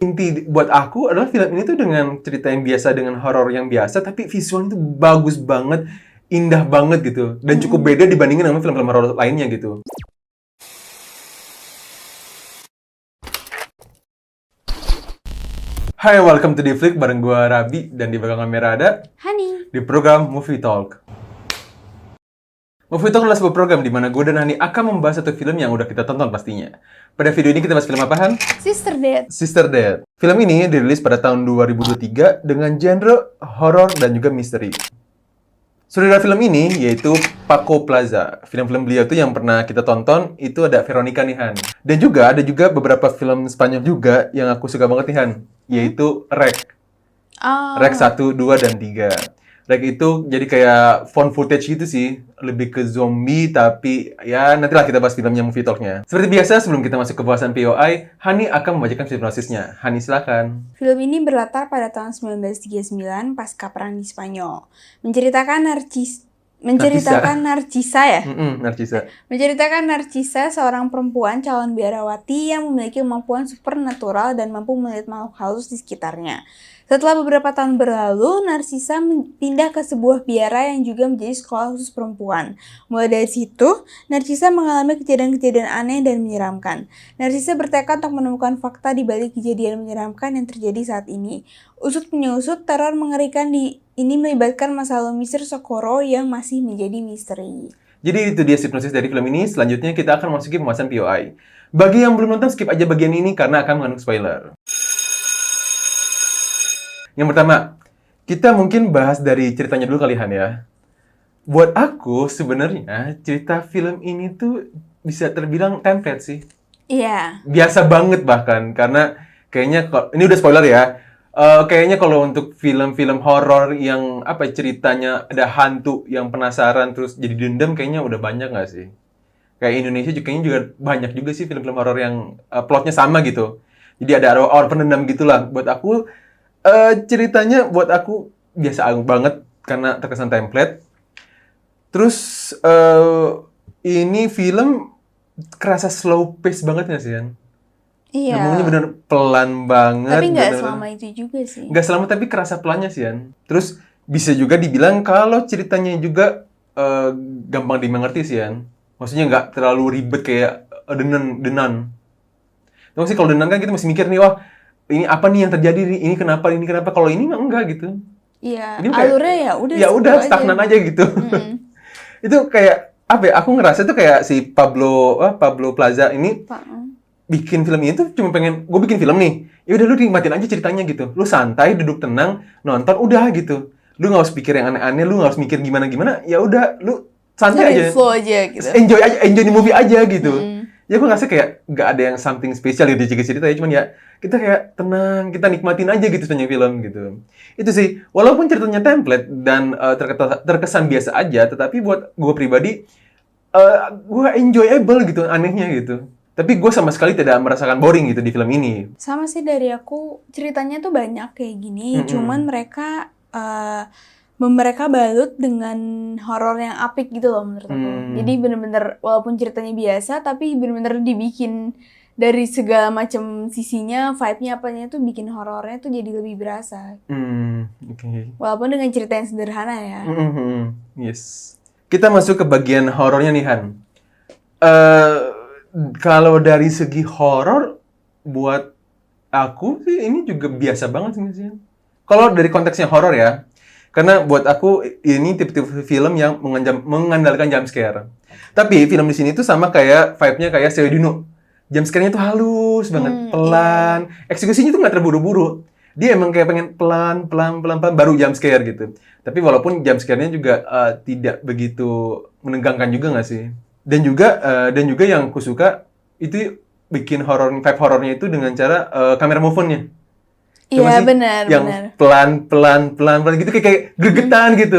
Inti buat aku adalah film ini tuh dengan cerita yang biasa, dengan horor yang biasa, tapi visualnya tuh bagus banget, indah banget gitu, dan cukup beda dibandingin dengan film-film horor lainnya gitu. Hai, welcome to The Flick bareng gua Rabi, dan di belakang kamera ada Hani. di program Movie Talk. Movie Talk adalah sebuah program di mana gue dan Hani akan membahas satu film yang udah kita tonton pastinya. Pada video ini kita bahas film apa, Han? Sister Dead. Sister Dead. Film ini dirilis pada tahun 2023 dengan genre horor dan juga misteri. Sutradara film ini yaitu Paco Plaza. Film-film beliau tuh yang pernah kita tonton itu ada Veronica nih, Han. Dan juga ada juga beberapa film Spanyol juga yang aku suka banget nih, Han, yaitu Rec. Rec 1, 2, dan 3. Rec itu jadi kayak found footage gitu sih. Lebih ke zombie, tapi ya nantilah kita bahas filmnya, movie talk-nya. Seperti biasa, sebelum kita masuk ke bahasan POI, Hani akan membacakan sinopsisnya. Hani, silakan. Film ini berlatar pada tahun 1939 pasca perang di Spanyol. Menceritakan Narcisa ya? Narcisa. Menceritakan Narcisa, seorang perempuan calon biarawati yang memiliki kemampuan supernatural dan mampu melihat makhluk halus di sekitarnya. Setelah beberapa tahun berlalu, Narcisa pindah ke sebuah biara yang juga menjadi sekolah khusus perempuan. Mulai dari situ, Narcisa mengalami kejadian-kejadian aneh dan menyeramkan. Narcisa bertekad untuk menemukan fakta di balik kejadian menyeramkan yang terjadi saat ini. Usut penyusut, teror mengerikan ini melibatkan masa lalu Mr. Socorro yang masih menjadi misteri. Jadi itu dia sinopsis dari film ini. Selanjutnya kita akan masuki pembahasan POI. Bagi yang belum nonton, skip aja bagian ini karena akan mengandung spoiler. Yang pertama, kita mungkin bahas dari ceritanya dulu kali, Han, ya. Buat aku, sebenarnya cerita film ini tuh bisa terbilang template sih. Iya. Biasa banget bahkan, karena kayaknya, ini udah spoiler ya, kayaknya kalau untuk film-film horor yang ceritanya ada hantu yang penasaran terus jadi dendam, kayaknya udah banyak nggak sih? Kayak Indonesia kayaknya juga banyak juga sih film-film horor yang plotnya sama gitu. Jadi ada orang pendendam gitulah. Buat aku, ceritanya buat aku biasa banget karena terkesan template. Terus ini film kerasa slow pace banget nggak sih, Yan? Iya. Ngomongnya bener pelan banget. Tapi nggak selama itu juga sih. Nggak selama, tapi kerasa pelannya sih, Yan. Terus bisa juga dibilang kalau ceritanya juga gampang dimengerti sih, Yan. Maksudnya nggak terlalu ribet kayak Denan. Terus sih kalau Denan kan kita masih mikir nih, wah ini apa nih yang terjadi nih, ini kenapa. Kalau ini mah enggak gitu. Iya, Ini kayak, alurnya ya udah stagnan aja gitu. Itu kayak apa ya? Aku ngerasa tuh kayak si Pablo Plaza ini bikin film ini tuh cuma pengen, gue bikin film nih, ya udah lu nikmatin aja ceritanya gitu. Lu santai, duduk tenang, nonton, udah gitu. Lu nggak harus pikir yang aneh-aneh, lu nggak harus mikir gimana-gimana. Ya udah, lu santai aja. Flow aja gitu. Enjoy the movie aja gitu. Ya gue ngerasa kayak nggak ada yang something spesial di cerita ya, cuman ya kita kayak tenang, kita nikmatin aja gitu sepanjang film gitu. Itu sih, walaupun ceritanya template dan terkesan biasa aja, tetapi buat gue pribadi, gue enjoyable gitu, anehnya gitu. Tapi gue sama sekali tidak merasakan boring gitu di film ini. Sama sih dari aku, ceritanya tuh banyak kayak gini, cuman mereka balut dengan horor yang apik gitu loh menurut aku. Jadi bener-bener walaupun ceritanya biasa, tapi bener-bener dibikin dari segala macam sisinya, vibe-nya apanya tuh bikin horornya tuh jadi lebih berasa. Okay. Walaupun dengan cerita yang sederhana ya. Yes. Kita masuk ke bagian horornya nih, Han. Kalau dari segi horor, buat aku sih ini juga biasa banget sih. Kalau dari konteksnya horor ya, karena buat aku ini tipe-tipe film yang mengandalkan jump scare. Tapi film di sini tuh sama kayak vibe-nya kayak Sewedino. Jump scare-nya tuh halus banget, pelan. Iya. Eksekusinya tuh nggak terburu-buru. Dia emang kayak pengen pelan baru jump scare gitu. Tapi walaupun jump scare-nya juga tidak begitu menegangkan juga nggak sih? Dan juga yang aku suka itu bikin vibe horornya itu dengan cara kamera movement-nya. Iya, benar. Yang pelan gitu kayak gregetan gitu.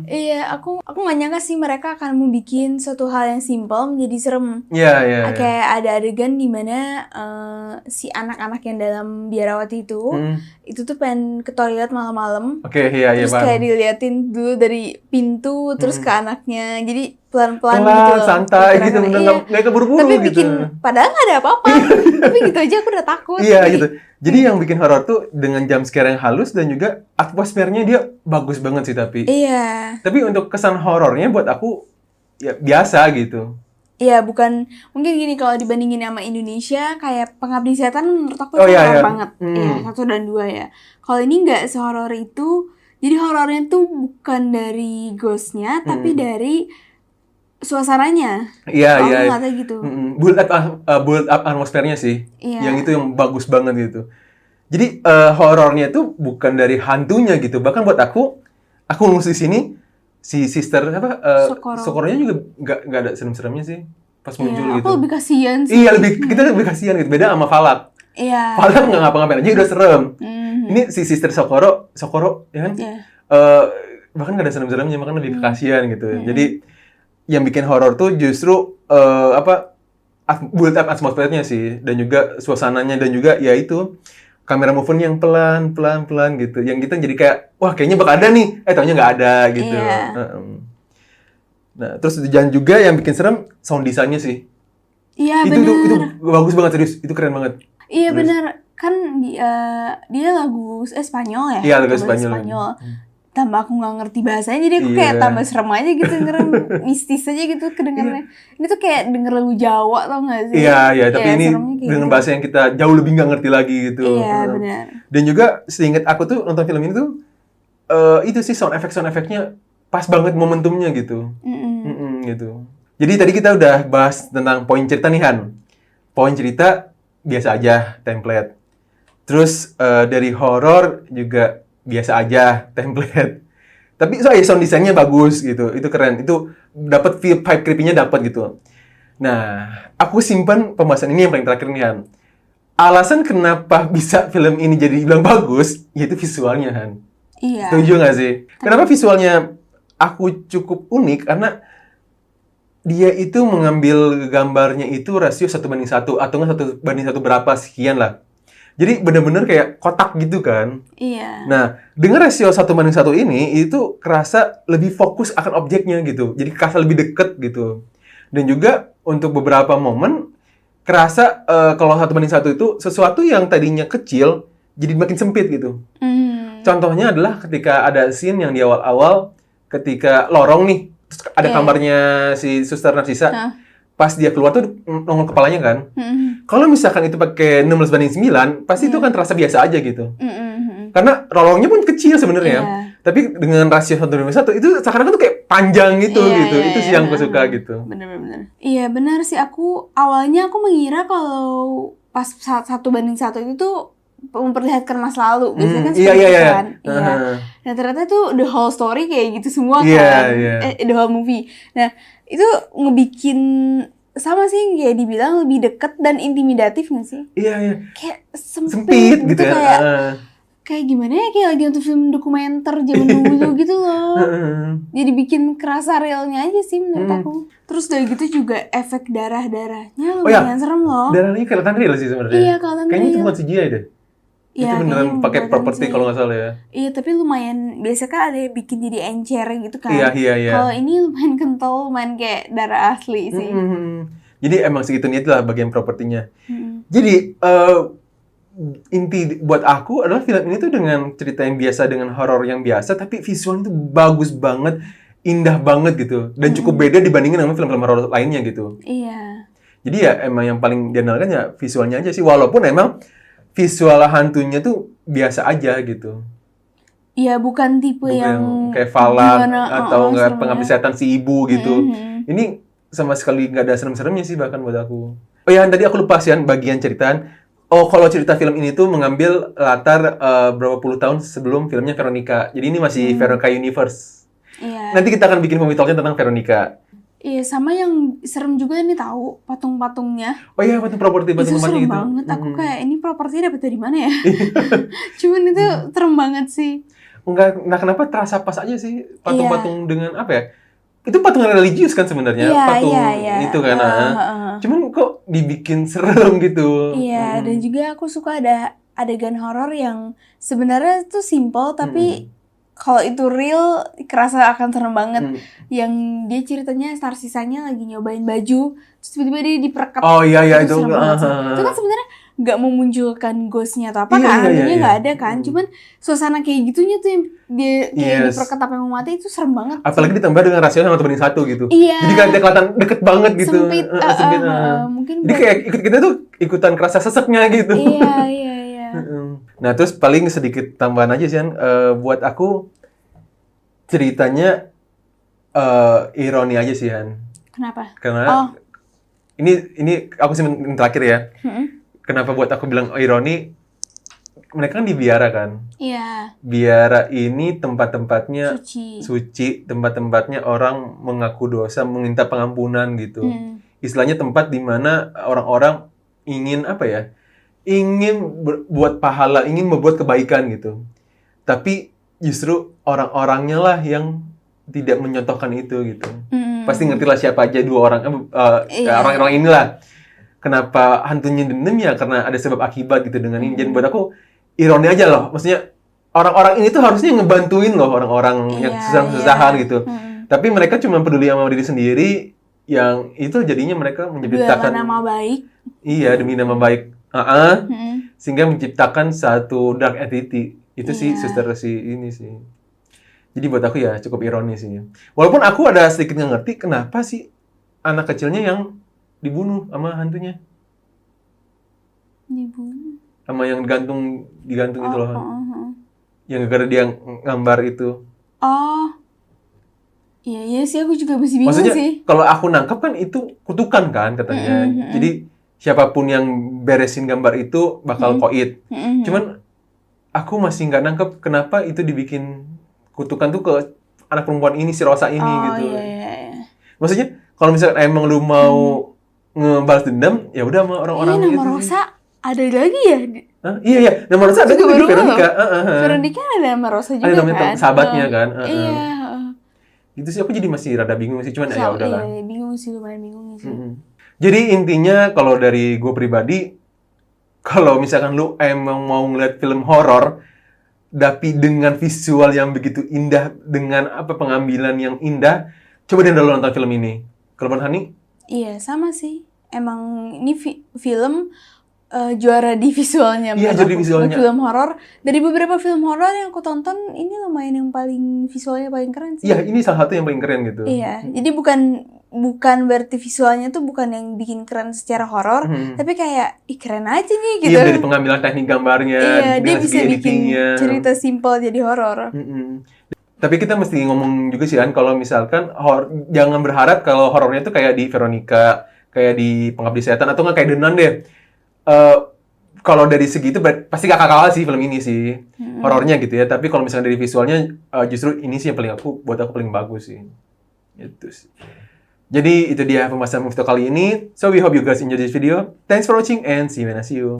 Iya, aku nggak nyangka sih mereka akan mau bikin suatu hal yang simpel menjadi serem. Iya. Kayak ada adegan di mana si anak-anak yang dalam biarawati itu tuh pengen ke toilet malam-malam. Oke, iya. Terus kayak diliatin dulu dari pintu terus ke anaknya. Jadi pelan-pelan pelan, gitu loh. santai gitu, Pergerakan, udah iya. nggak keburu-buru Tapi gitu. bikin, padahal nggak ada apa-apa. Tapi gitu aja aku udah takut. Iya gitu. Jadi yang bikin horor tuh dengan jump scare yang halus dan juga atmosfernya dia bagus banget sih tapi. Iya. Tapi untuk kesan horornya buat aku ya biasa gitu. Iya, bukan, mungkin gini, kalau dibandingin sama Indonesia, kayak Pengabdi Setan menurut aku Oh, itu iya, horor iya. banget. Iya, 1 dan 2 ya. Kalau ini nggak sehoror itu, jadi horornya tuh bukan dari ghost-nya, tapi dari suasananya. Iya, Kalau iya. aku ngeliatnya gitu. Build up atmosfernya sih. Iya. Yang itu yang bagus banget gitu. Jadi horornya itu bukan dari hantunya gitu. Bahkan buat aku ngurus di sini si sister apa Sokoronya juga nggak ada serem-seremnya sih pas muncul Iya, gitu. aku lebih kasihan sih. Iya, kita lebih kasihan gitu. Beda sama Falak. Iya. Falak nggak ngapa-ngapain aja udah serem. Mhm. Ini si sister Sokoro ya kan? Iya. Bahkan nggak ada serem-seremnya, makanya lebih kekasian gitu. Jadi yang bikin horor tuh justru build up atmosfernya sih, dan juga suasananya, dan juga ya itu kamera movement yang pelan gitu. Yang kita jadi kayak wah kayaknya bakal ada nih, taunya nggak ada gitu. Iya. Nah terus dan juga yang bikin serem sound design-nya sih. Iya, Itu benar. bagus banget, serius. Itu keren banget. Iya, Terus? benar. Kan dia lagu Spanyol ya? Iya, lagu Lagu Spanyol. Tambah aku nggak ngerti bahasanya, jadi aku Iya. kayak tambah serem aja gitu, ngerem mistis aja gitu kedengarannya. Ini tuh kayak denger lagu Jawa, tau gak sih? Iya, tapi ini seremnya kayak dengan gitu. bahasa yang kita jauh lebih nggak ngerti lagi gitu. Iya, benar. Dan juga seingat aku tuh nonton film ini tuh itu sih sound effect-nya pas banget momentumnya gitu. Gitu. Jadi tadi kita udah bahas tentang poin cerita nih Han. Poin cerita biasa aja, template. Terus dari horor juga biasa aja, template. Tapi sound desainnya bagus gitu. Itu keren. Itu dapat vibe creepy-nya dapat gitu. Nah, aku simpan pembahasan ini yang paling terakhir nih Han. Alasan kenapa bisa film ini jadi dibilang bagus, yaitu visualnya Han. Iya. Setuju nggak sih? Kenapa visualnya aku cukup unik? Karena dia itu mengambil gambarnya itu rasio 1:1 atau nggak 1:1 berapa sekian lah. Jadi benar-benar kayak kotak gitu kan. Iya. Nah, dengan rasio 1:1 ini itu kerasa lebih fokus akan objeknya gitu. Jadi kerasa lebih deket gitu. Dan juga untuk beberapa momen kerasa kalau 1:1 itu sesuatu yang tadinya kecil jadi makin sempit gitu. Contohnya adalah ketika ada scene yang di awal-awal ketika lorong nih, terus ada kamarnya si Suster Narsisa. Pas dia keluar tuh nongol kepalanya kan. Kalau misalkan itu pakai 16:9, pasti itu kan terasa biasa aja gitu. Karena lorongnya pun kecil sebenarnya. Tapi dengan rasio 1:1 itu sekarang tuh kayak panjang gitu gitu. Itu sih yang aku suka gitu. Bener-bener. Iya, benar sih. Awalnya aku mengira kalau pas 1:1 itu tuh memperlihatkan masa lalu. Biasanya kan seperti itu kan. Iya. Nah, ternyata tuh the whole story kayak gitu semua kan. The whole movie. Nah, itu ngebikin sama sih kayak dibilang lebih deket dan intimidatif nggak sih? Iya. Kayak sempit gitu ya. Kayak gimana ya, kayak lagi nonton film dokumenter zaman dulu gitu loh. Jadi bikin kerasa realnya aja sih menurut aku. Terus dari gitu juga efek darah-darahnya lumayan serem loh. Darahnya kelihatan real sih sebenarnya. Iya, kelihatan kayaknya real. itu bukan CGI deh. Ya, itu beneran pakai properti kalau nggak salah ya. Iya, tapi lumayan, biasa kan ada yang bikin jadi encer gitu kan. Iya. Kalau ini lumayan kental, lumayan kayak darah asli sih. Jadi emang segitunya itulah bagian propertinya. Jadi inti buat aku adalah film ini tuh dengan cerita yang biasa, dengan horor yang biasa, tapi visualnya tuh bagus banget, indah banget gitu, dan cukup beda dibandingin dengan film-film horor lainnya gitu. Iya. Jadi ya emang yang paling diandalkan ya visualnya aja sih, walaupun emang visual hantunya tuh biasa aja gitu. Iya, bukan tipe yang kayak Falak atau nggak Pengabdi Setan si ibu gitu. Ini sama sekali nggak ada serem-seremnya sih bahkan buat aku. Oh ya, tadi aku lupa sih bagian ceritaan. Oh, kalau cerita film ini tuh mengambil latar berapa puluh tahun sebelum filmnya Veronica. Jadi ini masih Veronica Universe. Iya. Nanti kita akan bikin movie talk-nya tentang Veronica. Iya, sama yang serem juga nih tahu patung-patungnya. Oh iya, patung tempatnya itu serem gitu. banget. Aku kayak ini properti dapat dari mana ya? Cuman itu serem banget sih. Enggak, nah kenapa terasa pas aja sih patung-patung dengan apa ya? Itu patung religius kan sebenarnya, patung itu kan. Cuman kok dibikin serem gitu. Iya, dan juga aku suka ada adegan horor yang sebenarnya tuh simple tapi kalau itu real kerasa akan serem banget. Hmm. Yang dia ceritanya Narsisanya lagi nyobain baju, terus tiba-tiba dia dipereket. Oh iya itu. serem banget sih. Itu kan sebenarnya nggak memunculkan ghostnya atau apa Iya, kan, iya, hantunya iya. nggak ada kan, cuman suasana kayak gitunya tuh yang dia kayak Yes. diperket apa yang mau mati itu serem banget. Apalagi ditambah dengan rasio sama 1:1 gitu. Iya. Jadi kan dia kelihatan deket banget gitu. Sempit, Sempit. mungkin Jadi kayak kita tuh ikutan kerasa seseknya gitu. iya. Nah, terus paling sedikit tambahan aja sih, Han. Buat aku ceritanya ironi aja sih, Han. Kenapa? Karena ini aku sih yang terakhir ya. Kenapa buat aku bilang ironi? Mereka kan di biara kan. Iya. Biara ini tempat-tempatnya Suci. suci, tempat-tempatnya orang mengaku dosa, meminta pengampunan gitu. Istilahnya tempat di mana orang-orang ingin apa ya? Ingin buat pahala, ingin membuat kebaikan gitu. Tapi justru orang-orangnya lah yang tidak menyontohkan itu gitu. Pasti ngerti lah siapa aja dua orang orang-orang inilah. Kenapa hantunya dendam ya? Karena ada sebab akibat gitu dengan ini. Jadi buat aku ironi aja loh. Maksudnya orang-orang ini tuh harusnya ngebantuin loh orang-orang yang susah-susahan gitu. Tapi mereka cuma peduli sama diri sendiri, yang itu jadinya mereka menciptakan nama baik. Iya, demi nama baik. Sehingga menciptakan satu dark entity. Itu sih suster si ini sih. Jadi buat aku ya cukup ironi sih. Walaupun aku ada sedikit nggak ngerti kenapa sih anak kecilnya yang dibunuh sama hantunya. Dibunuh? Sama yang digantung itu loh. Yang gara-gara dia gambar itu. Oh. Iya sih, aku juga masih bingung. Maksudnya, sih. Kalau aku nangkep kan itu kutukan kan katanya. Jadi siapapun yang beresin gambar itu bakal koit. Cuman aku masih nggak nangkep kenapa itu dibikin kutukan tuh ke anak perempuan ini, si Rosa ini gitu. Iya. Maksudnya kalau misalkan emang lu mau ngebalas dendam, ya udah sama orang-orang nama itu. Rosa ada lagi ya? Hah? Iya, nama Rosa ada juga di Veronica. Veronica ada nama Rosa juga ada namanya kan? sahabatnya kan. Iya. Gitu sih, aku jadi masih rada bingung sih, cuman ya udah lah. Iya, bingung sih, lumayan bingung sih. Jadi intinya kalau dari gue pribadi, kalau misalkan lu emang mau ngeliat film horor, tapi dengan visual yang begitu indah, dengan pengambilan yang indah, coba deh dulu nonton film ini. Kalau Hani? Iya, sama sih. Emang ini film juara di visualnya. Iya, jadi visualnya. Film horor. Dari beberapa film horor yang aku tonton, ini lumayan yang paling visualnya paling keren sih. Iya, ini salah satu yang paling keren gitu. Iya, jadi bukan berarti visualnya tuh bukan yang bikin keren secara horor, tapi kayak keren aja nih gitu. Iya, dari pengambilan teknik gambarnya, dia bisa bikin cerita simpel jadi horor. Tapi kita mesti ngomong juga sih kan, kalau misalkan jangan berharap kalau horornya tuh kayak di Veronica, kayak di Pengabdi Setan, atau nggak kayak The Nun deh. Kalau dari segi itu pasti gak kalah sih film ini sih, horornya gitu ya. Tapi kalau misalnya dari visualnya, justru ini sih yang buat aku paling bagus sih. Itu sih. Jadi itu dia pembahasan Mufto kali ini. So we hope you guys enjoy this video. Thanks for watching and see you when I see you.